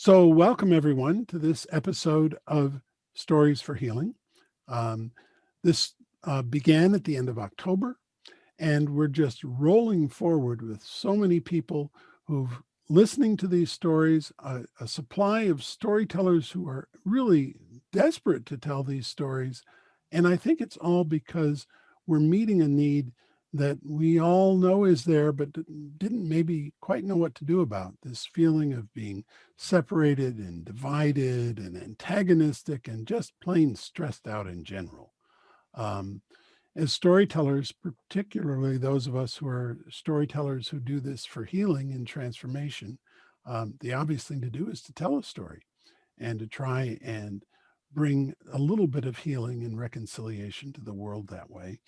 So, welcome everyone to this episode of Stories for Healing. Um, this began at the end of October, and we're just rolling forward with so many people who've listening to these stories, a supply of storytellers who are really desperate to tell these stories. And I think it's all because we're meeting a need that we all know is there, but didn't maybe quite know what to do about, this feeling of being separated and divided and antagonistic and just plain stressed out in general. Um, as storytellers, particularly those of us who are storytellers who do this for healing and transformation, the obvious thing to do is to tell a story and to try and bring a little bit of healing and reconciliation to the world that way.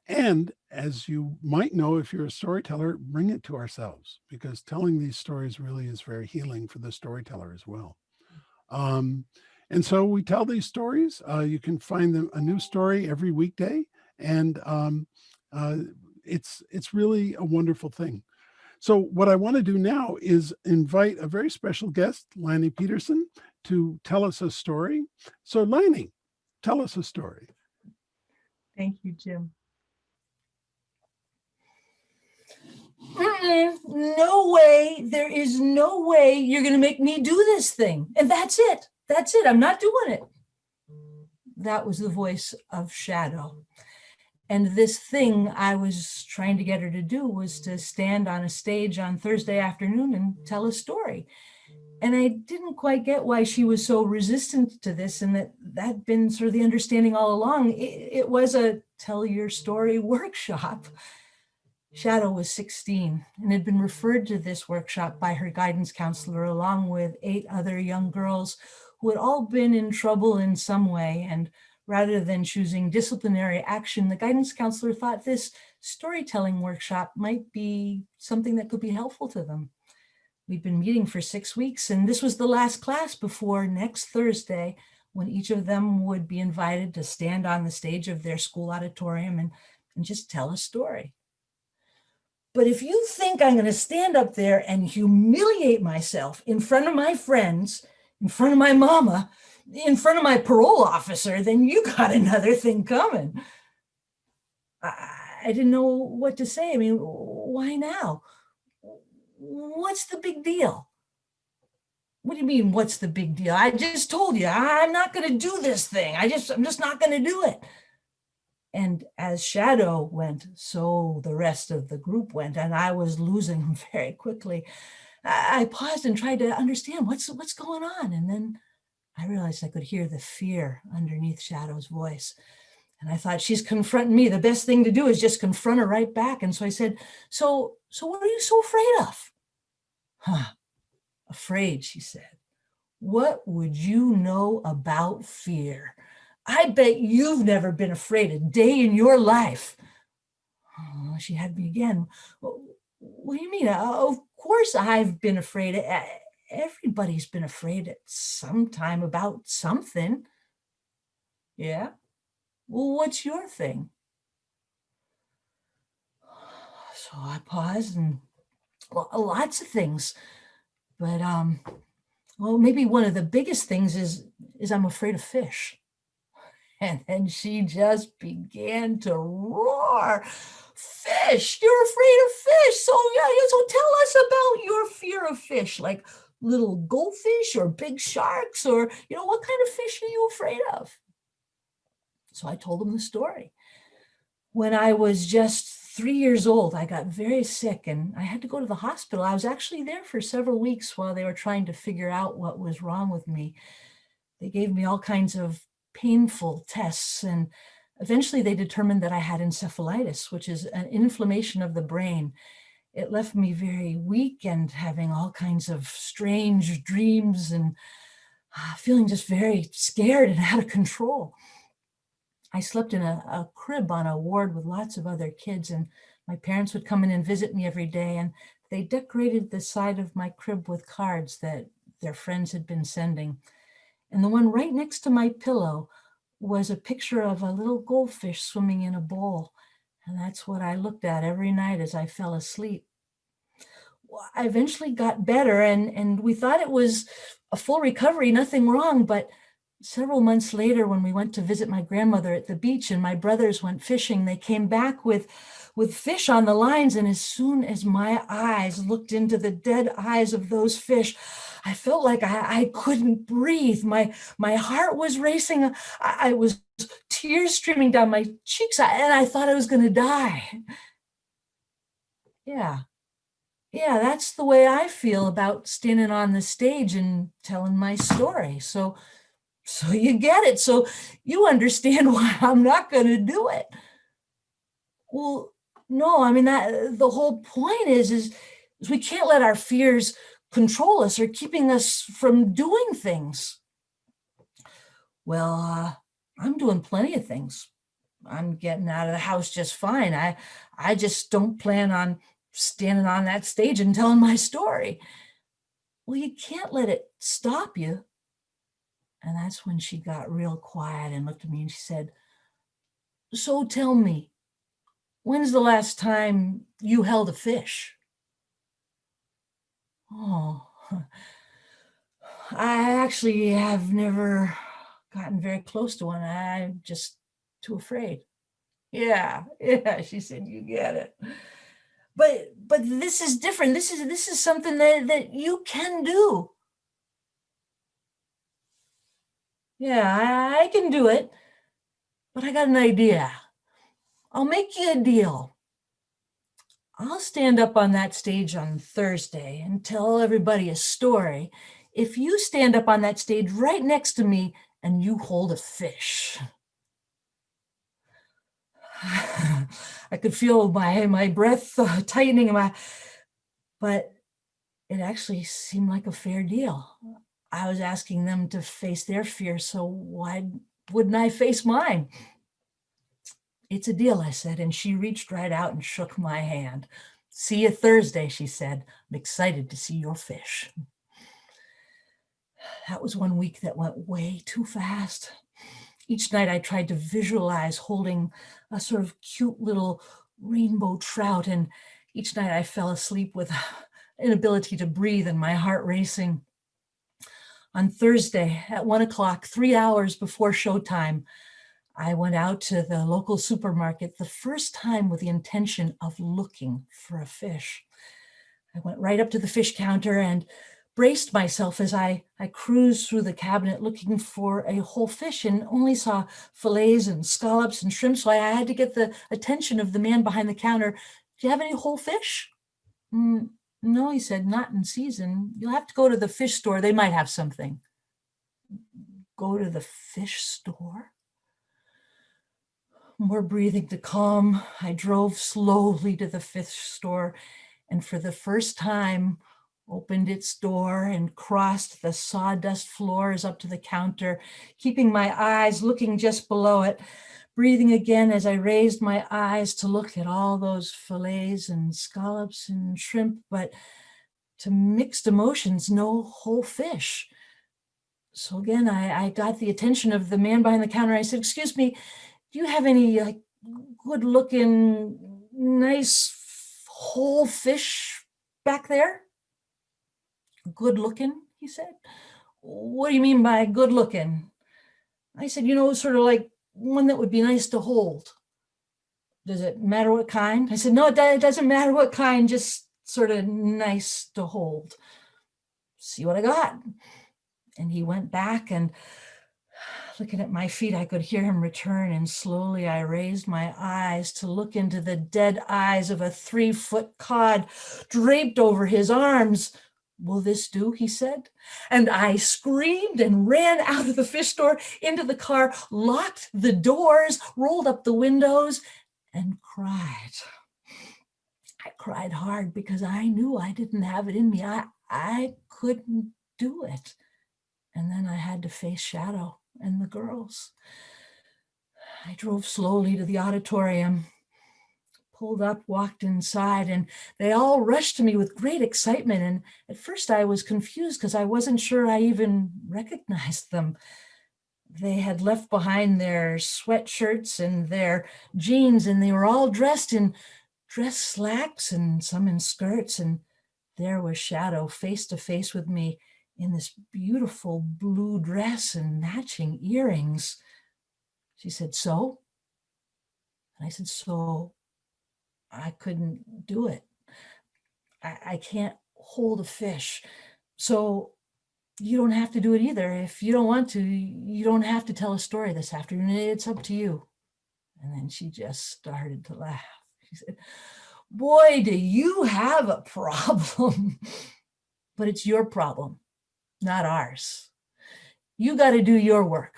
And as you might know, if you're a storyteller, bring it to ourselves, because telling these stories really is very healing for the storyteller as well. Um, and so we tell these stories. You can find them a new story every weekday, and uh, it's really a wonderful thing. So what I want to do now is invite a very special guest, Lanny Peterson, to tell us a story. So Lanny, tell us a story. Thank you, Jim. No way. There is no way you're going to make me do this thing. And that's it. That's it. I'm not doing it. That was the voice of Shadow. And this thing I was trying to get her to do was to stand on a stage on Thursday afternoon and tell a story. And I didn't quite get why she was so resistant to this, and that'd been sort of the understanding all along. It was a tell your story workshop. Shadow was 16 and had been referred to this workshop by her guidance counselor, along with 8 other young girls who had all been in trouble in some way. And rather than choosing disciplinary action, the guidance counselor thought this storytelling workshop might be something that could be helpful to them. We'd been meeting for 6 weeks, and this was the last class before next Thursday, when each of them would be invited to stand on the stage of their school auditorium and just tell a story. But if you think I'm going to stand up there and humiliate myself in front of my friends, in front of my mama, in front of my parole officer, then you got another thing coming. I didn't know what to say. I mean, why now? What's the big deal? What do you mean, what's the big deal? I just told you, I'm not going to do this thing. I'm just not going to do it. And as Shadow went, so the rest of the group went, and I was losing them very quickly. I paused and tried to understand what's going on. And then I realized I could hear the fear underneath Shadow's voice. And I thought, she's confronting me. The best thing to do is just confront her right back. And so I said, so what are you so afraid of? Huh, afraid, she said. What would you know about fear? I bet you've never been afraid a day in your life. Oh, she had me again. What do you mean? Of course I've been afraid. Everybody's been afraid at some time about something. Yeah? Well, what's your thing? So I paused, and well, lots of things. But well, maybe one of the biggest things is I'm afraid of fish. And then she just began to roar. Fish, you're afraid of fish. So yeah, so tell us about your fear of fish, like little goldfish or big sharks, or what kind of fish are you afraid of? So I told them the story. When I was just 3 years old, I got very sick and I had to go to the hospital. I was actually there for several weeks while they were trying to figure out what was wrong with me. They gave me all kinds of painful tests, and eventually they determined that I had encephalitis, which is an inflammation of the brain. It left me very weak and having all kinds of strange dreams and feeling just very scared and out of control. I slept in a crib on a ward with lots of other kids, and my parents would come in and visit me every day, and they decorated the side of my crib with cards that their friends had been sending. And the one right next to my pillow was a picture of a little goldfish swimming in a bowl. And that's what I looked at every night as I fell asleep. I eventually got better, and we thought it was a full recovery, nothing wrong. But several months later, when we went to visit my grandmother at the beach and my brothers went fishing, they came back with fish on the lines. And as soon as my eyes looked into the dead eyes of those fish, I felt like I couldn't breathe. My heart was racing. I was tears streaming down my cheeks, and I thought I was going to die. Yeah. Yeah, that's the way I feel about standing on the stage and telling my story. So you get it. So you understand why I'm not going to do it. Well, no, I mean, that the whole point is we can't let our fears control us or keeping us from doing things. Well, I'm doing plenty of things. I'm getting out of the house just fine. I just don't plan on standing on that stage and telling my story. Well, you can't let it stop you. And that's when she got real quiet and looked at me and she said, "So tell me, when's the last time you held a fish?" Oh, I actually have never gotten very close to one. I'm just too afraid. Yeah, she said, "You get it." But this is different. This is something that you can do. Yeah, I can do it. But I got an idea. I'll make you a deal. I'll stand up on that stage on Thursday and tell everybody a story if you stand up on that stage right next to me and you hold a fish. I could feel my breath tightening, but it actually seemed like a fair deal. I was asking them to face their fear, so why wouldn't I face mine? "It's a deal," I said, and she reached right out and shook my hand. "See you Thursday," she said. "I'm excited to see your fish." That was one week that went way too fast. Each night I tried to visualize holding a sort of cute little rainbow trout, and each night I fell asleep with inability to breathe and my heart racing. On Thursday at 1 o'clock, 3 hours before showtime, I went out to the local supermarket the first time with the intention of looking for a fish. I went right up to the fish counter and braced myself as I cruised through the cabinet looking for a whole fish and only saw fillets and scallops and shrimp. So I had to get the attention of the man behind the counter. "Do you have any whole fish?" No, he said, "not in season. You'll have to go to the fish store. They might have something." Go to the fish store? More breathing to calm, I drove slowly to the fish store and for the first time opened its door and crossed the sawdust floors up to the counter, keeping my eyes looking just below it, breathing again as I raised my eyes to look at all those fillets and scallops and shrimp, but to mixed emotions, no whole fish. So again, I got the attention of the man behind the counter. I said, "Excuse me, do you have any good looking, nice whole fish back there?" "Good looking?" he said. "What do you mean by good looking?" I said, sort of like one that would be nice to hold." "Does it matter what kind?" I said, "No, it doesn't matter what kind, just sort of nice to hold." "See what I got." And he went back and looking at my feet, I could hear him return, and slowly I raised my eyes to look into the dead eyes of a 3-foot cod draped over his arms. "Will this do?" he said. And I screamed and ran out of the fish store into the car, locked the doors, rolled up the windows, and cried. I cried hard because I knew I didn't have it in me. I couldn't do it. And then I had to face Shadow and the girls. I drove slowly to the auditorium, pulled up, walked inside, and they all rushed to me with great excitement. And at first I was confused because I wasn't sure I even recognized them. They had left behind their sweatshirts and their jeans, and they were all dressed in dress slacks and some in skirts. And there was Shadow face to face with me in this beautiful blue dress and matching earrings. She said, so? And I said, so I couldn't do it. I can't hold a fish. So you don't have to do it either. If you don't want to, you don't have to tell a story this afternoon. It's up to you. And then she just started to laugh. She said, boy, do you have a problem. But it's your problem, not ours. You got to do your work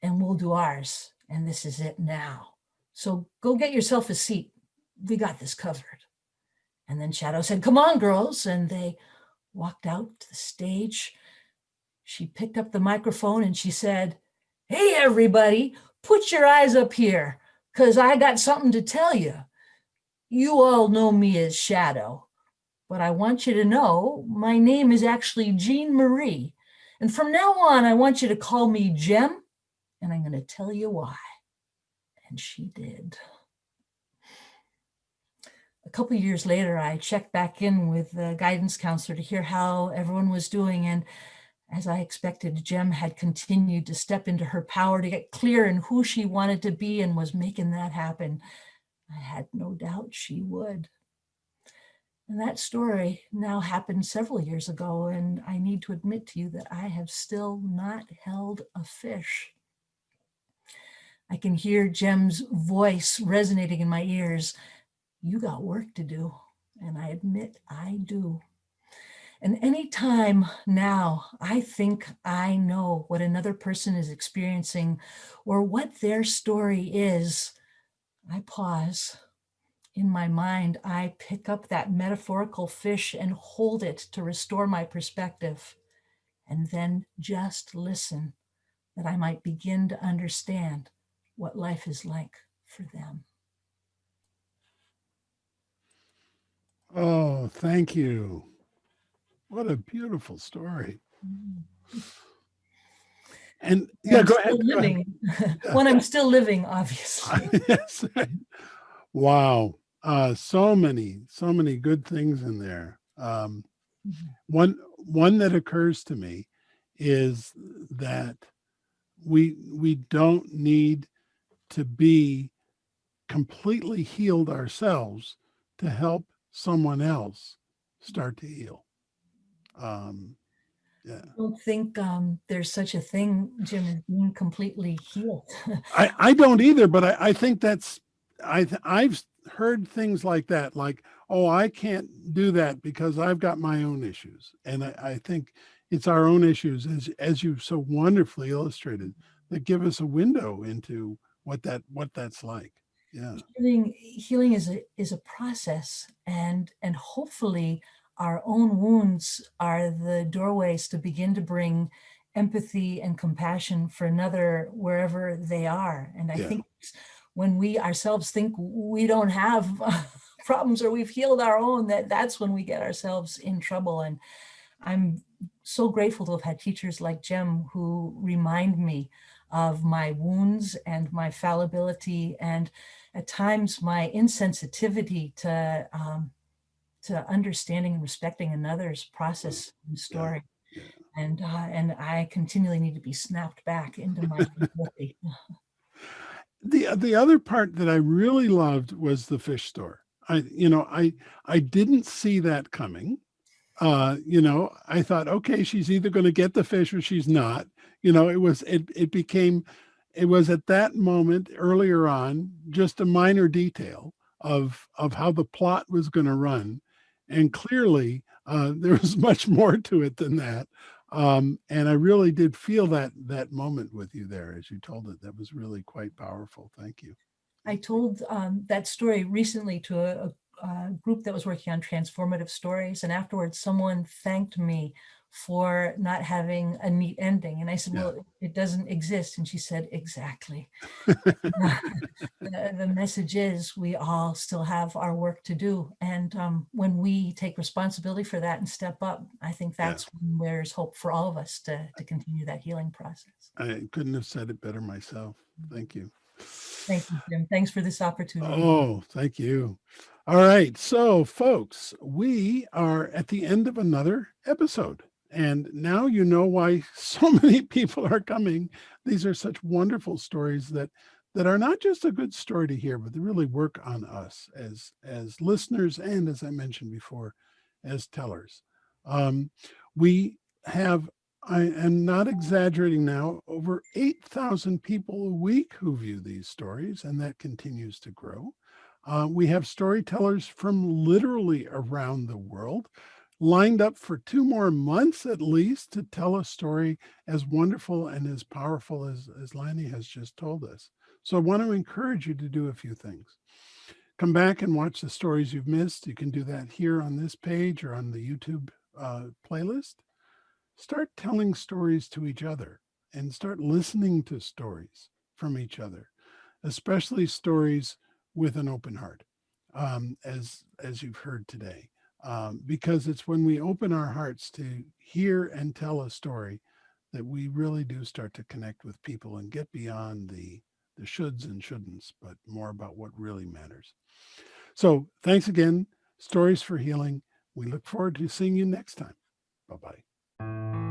and we'll do ours. And this is it now. So go get yourself a seat. We got this covered. And then Shadow said, come on, girls. And they walked out to the stage. She picked up the microphone and she said, hey, everybody, put your eyes up here, because I got something to tell you. You all know me as Shadow, but I want you to know my name is actually Jean Marie. And from now on, I want you to call me Jem, and I'm going to tell you why. And she did. A couple of years later, I checked back in with the guidance counselor to hear how everyone was doing. And as I expected, Jem had continued to step into her power to get clear in who she wanted to be and was making that happen. I had no doubt she would. And that story now happened several years ago, and I need to admit to you that I have still not held a fish. I can hear Jem's voice resonating in my ears. You got work to do, and I admit I do. And anytime now I think I know what another person is experiencing or what their story is, I pause. In my mind, I pick up that metaphorical fish and hold it to restore my perspective, and then just listen, that I might begin to understand what life is like for them. Oh, thank you. What a beautiful story. And yeah, go ahead. When I'm still living, obviously. Yes. Wow. So many good things in there. One that occurs to me is that we don't need to be completely healed ourselves to help someone else start to heal. Yeah. I don't think there's such a thing, Jem, as being completely healed. I don't either, but I think that's I've heard things like that, like, oh, I can't do that because I've got my own issues. And I think it's our own issues, as you so wonderfully illustrated, that give us a window into what that's like. Yeah. Healing is a process, and hopefully our own wounds are the doorways to begin to bring empathy and compassion for another wherever they are. And I think when we ourselves think we don't have problems or we've healed our own, that's when we get ourselves in trouble. And I'm so grateful to have had teachers like Jem who remind me of my wounds and my fallibility, and at times my insensitivity to understanding and respecting another's process and story. Yeah. And I continually need to be snapped back into my empathy. The other part that I really loved was the fish store. I didn't see that coming. I thought, okay, she's either going to get the fish or she's not. It was at that moment earlier on, just a minor detail of how the plot was going to run. And clearly there was much more to it than that. And I really did feel that moment with you there as you told it. That was really quite powerful. Thank you. I told that story recently to a group that was working on transformative stories. And afterwards, someone thanked me for not having a neat ending. And I said, well, it doesn't exist. And she said, exactly. The message is we all still have our work to do. And when we take responsibility for that and step up, I think that's when there's hope for all of us to continue that healing process. I couldn't have said it better myself. Thank you. Thank you, Jim. Thanks for this opportunity. Oh, thank you. All right. So, folks, we are at the end of another episode. And now you know why so many people are coming. These are such wonderful stories that are not just a good story to hear, but they really work on us as listeners and, as I mentioned before, as tellers. Um, we have, I am not exaggerating now, over 8,000 people a week who view these stories, and that continues to grow. We have storytellers from literally around the world lined up for 2 more months at least to tell a story as wonderful and as powerful as Lanny has just told us. So I want to encourage you to do a few things. Come back and watch the stories you've missed. You can do that here on this page or on the YouTube playlist. Start telling stories to each other and start listening to stories from each other, especially stories with an open heart, as you've heard today. Because it's when we open our hearts to hear and tell a story that we really do start to connect with people and get beyond the shoulds and shouldn'ts, but more about what really matters. So thanks again, Stories for Healing. We look forward to seeing you next time. Bye bye.